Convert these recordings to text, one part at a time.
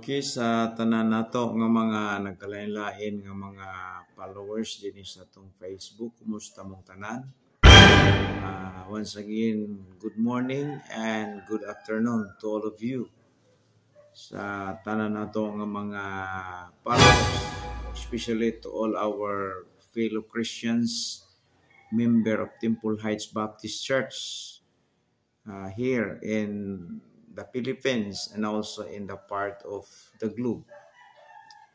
Okay, sa tanan nato nga mga nagkalain-lain nga mga followers din sa tong Facebook, kumusta mong tanan? Once again, good morning and good afternoon to all of you. Sa tanan nato nga mga followers, especially to all our fellow Christians, member of Temple Heights Baptist Church here in the Philippines and also in the part of the globe.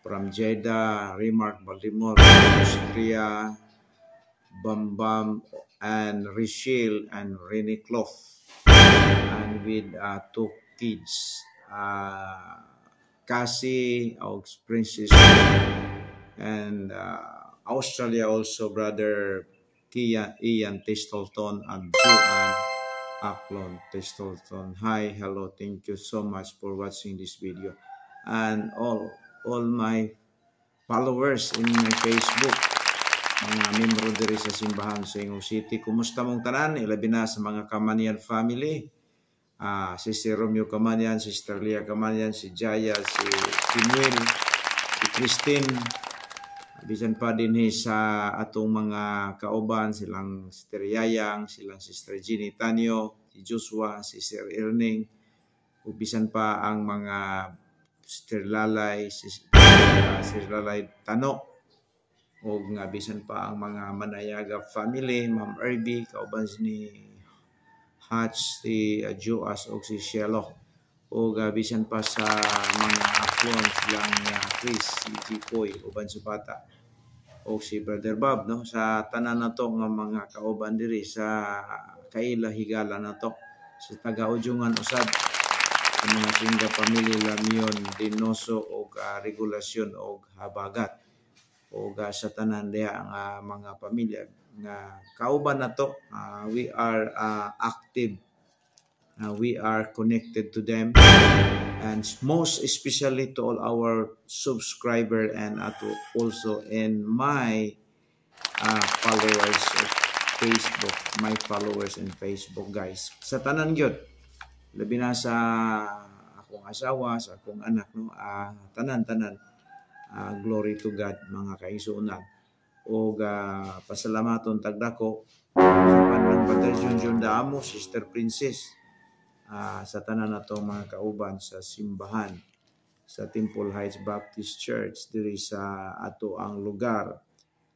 From Jeddah, Rimark, Baltimore, Austria, Bambam, and Richelle, and Rene Clough, and with two kids, Cassie, Princess, and Australia also, brother Ian Testleton and Joanne Aklon Testleton. Hi, hello, thank you so much for watching this video, and all my followers in my Facebook, mga membro diri sa simbahan sa Ingong City. Kumusta mong tanan? Ilabi na sa mga Kamanian family. Sister Romeo Kamanian, Sister Leah Kamanian, si Jaya, si Simuel, si Christine. Bisan pa din sa atong mga kauban, silang Sister Yayang, silang Sister Ginny Tanyo, si Joshua, si Sir Erning, bisan pa ang mga Sister Lalay, Sister Lalay Tanok, o nga bisan pa ang mga Manayaga family, Ma'am Irby, kauban ni Hatch, si Joas o si Shelo, o bisan pa sa mga aklon silang Chris, si Jipoy, uban sa bata, o si Brother Bob, no? Sa tanan na to nga mga kauban diri sa Kaila Higala na to, sa taga-Ujungan usab, sa mga Singa Pamilya Lamion, Dinoso o Regulasyon o Habagat, o sa tanan diha ang mga pamilya nga kauban na to. We are active, we are connected to them, and most especially to all our subscriber and also in my followers of Facebook, my followers in Facebook, guys. Sa tanan gyud, labi na sa akong asawa, sa akong anak, no, tanan glory to God, mga kaigsuonan, o pasalamaton tagdako sa panang Brother Junjun Daamo, Sister Princess, sa tanan na to mga kauban sa simbahan sa Temple Heights Baptist Church diri sa ato ang lugar,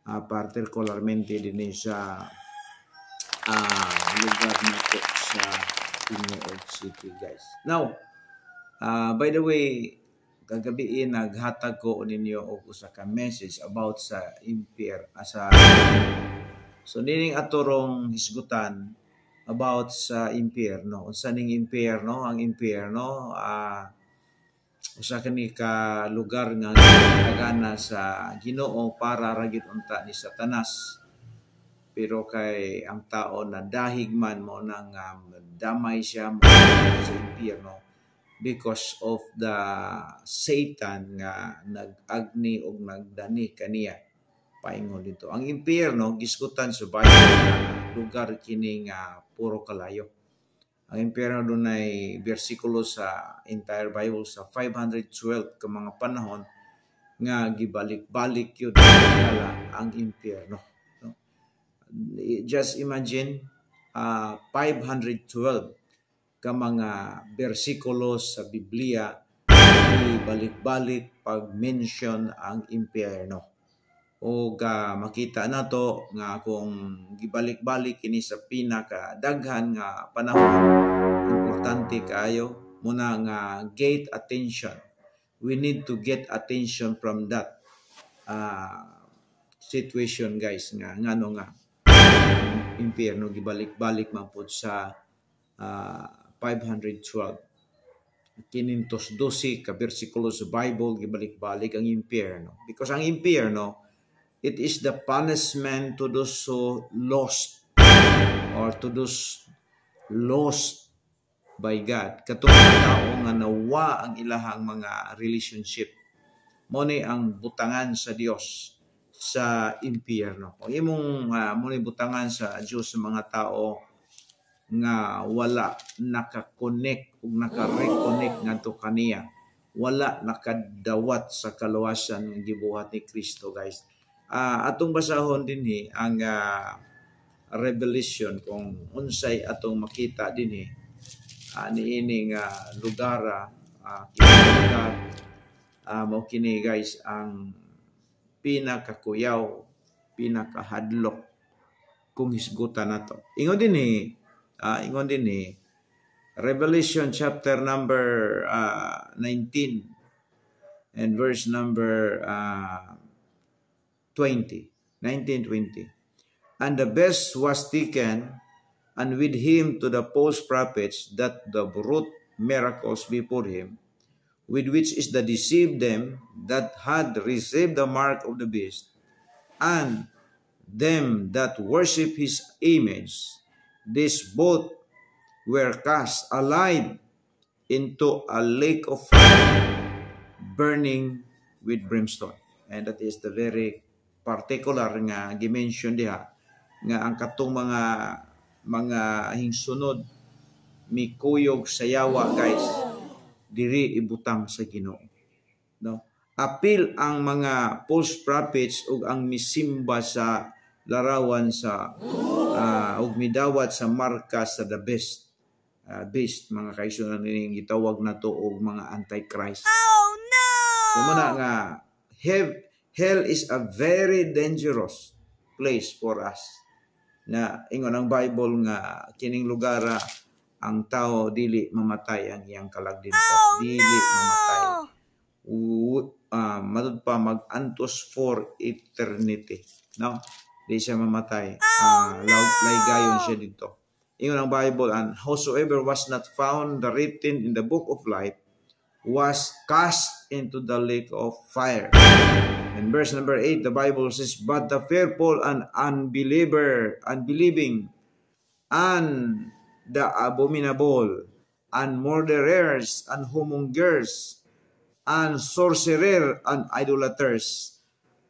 particularmente din sa lugar nato sa Ingong City, guys. Now, by the way, kagabi naghatag ko ninyo og usa ka message about sa impyerno, so nining aturong hisgutan about sa impyerno. Unsa ning impyerno? Ang impyerno usa kani ka lugar nga nagana sa Ginoo para ra gyud unta ni Satanas. Pero kay ang tao na dahig man mo nang damay siya mo sa impyerno because of the Satan nga nag-agni og nagdani kaniya paingon dito. Ang impyerno gisgutan sa Bible lugar kini nga puro kalayo. Ang impyerno dunay bersikulo sa entire Bible sa 512 ka mga panahon nga gibalik-balik yun ang impyerno. No? Just imagine 512 ka mga bersikulo sa Biblia gibalik-balik pag-mention ang impyerno. O makita nato nga kung gibalik-balik kini sa pinakadaghan nga panahon, importante kayo muna nga get attention. We need to get attention from that situation, guys, nga ngano nga impyerno gibalik-balik man pud sa 512 512 ka bersikulo sa Bible gibalik-balik ang impyerno, because ang impyerno, it is the punishment to those who lost or to those lost by God. Katong tao nga nawa ang ilahang mga relationship, mo ni ang butangan sa Dios sa impyerno. Kung imong mo ni butangan sa Dios sa mga tao nga wala naka-connect ug naka-reconnect ngadto kaniya, wala nakadawat sa kaluwasan ng gibuhat ni Kristo, guys. Atong basahon din ang Revelation kung unsay atong makita din niining lugar mo kini, guys, ang pinakakuyaw, pinakahadlok kung hisgutan nato. Ingon din Revelation chapter number 19 and verse number 20. 19:20. And the beast was taken, and with him to the false prophets that wrought miracles before him, with which is to deceive them that had received the mark of the beast, and them that worship his image. These both were cast alive into a lake of fire, burning with brimstone. And that is the very particular nga gimension diha nga ang katong mga hingsunod mikuyog sa yawa, guys, diri ibutang sa Ginoo. No? Apil ang mga false prophets ug ang misimba sa larawan sa ug midawat sa marka sa the beast, mga kaigsunan ning gitawag nato og mga antichrist. Oh no! So muna nga hell is a very dangerous place for us. Na ingon ang Bible nga kining lugar ang tao dili mamatay ang iyang kalagdin pa. Dili mamatay. Madud pa mag-antos for eternity. No? Di siya mamatay. Laygayon siya dito. Ingon ang Bible, and whosoever was not found written in the book of life was cast into the lake of fire. In verse number 8, the Bible says, but the fearful and unbelieving, and the abominable, and murderers, and whoremongers, and sorcerers, and idolaters,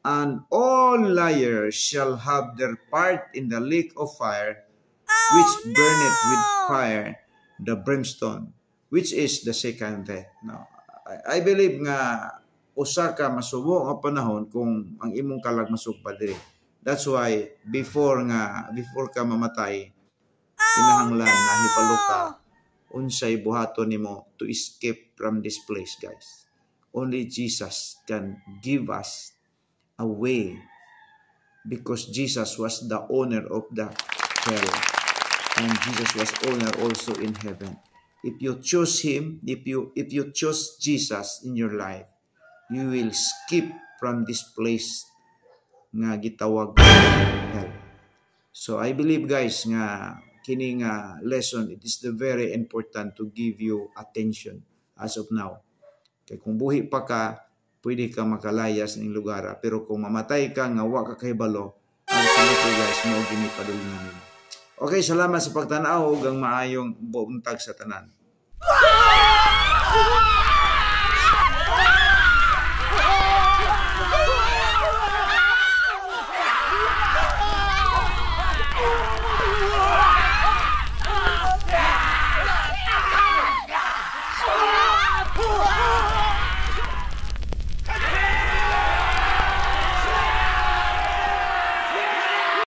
and all liars shall have their part in the lake of fire, which burneth with fire, the brimstone, which is the second death. Now, I believe nga usa ka masubo nga panahon kung ang imong kalag masugpa diri. That's why before ka mamatay, kinahanglan na hipalo ka unsay buhaton nimo to escape from this place, guys. Only Jesus can give us a way, because Jesus was the owner of the hell, and Jesus was owner also in heaven. If you choose him, if you choose Jesus in your life, you will skip from this place nga gitawag hell. So I believe, guys, nga kining lesson, it is very important to give you attention as of now. Kaya kung buhi pa ka, pwede ka makalayas ng lugar. Pero kung mamatay ka, nga wa ka kahibalo, ang sunod, guys, mo ginipadulungan nimo. Okay, salamat sa pagtanaw ug ang maayong buntag sa tanan.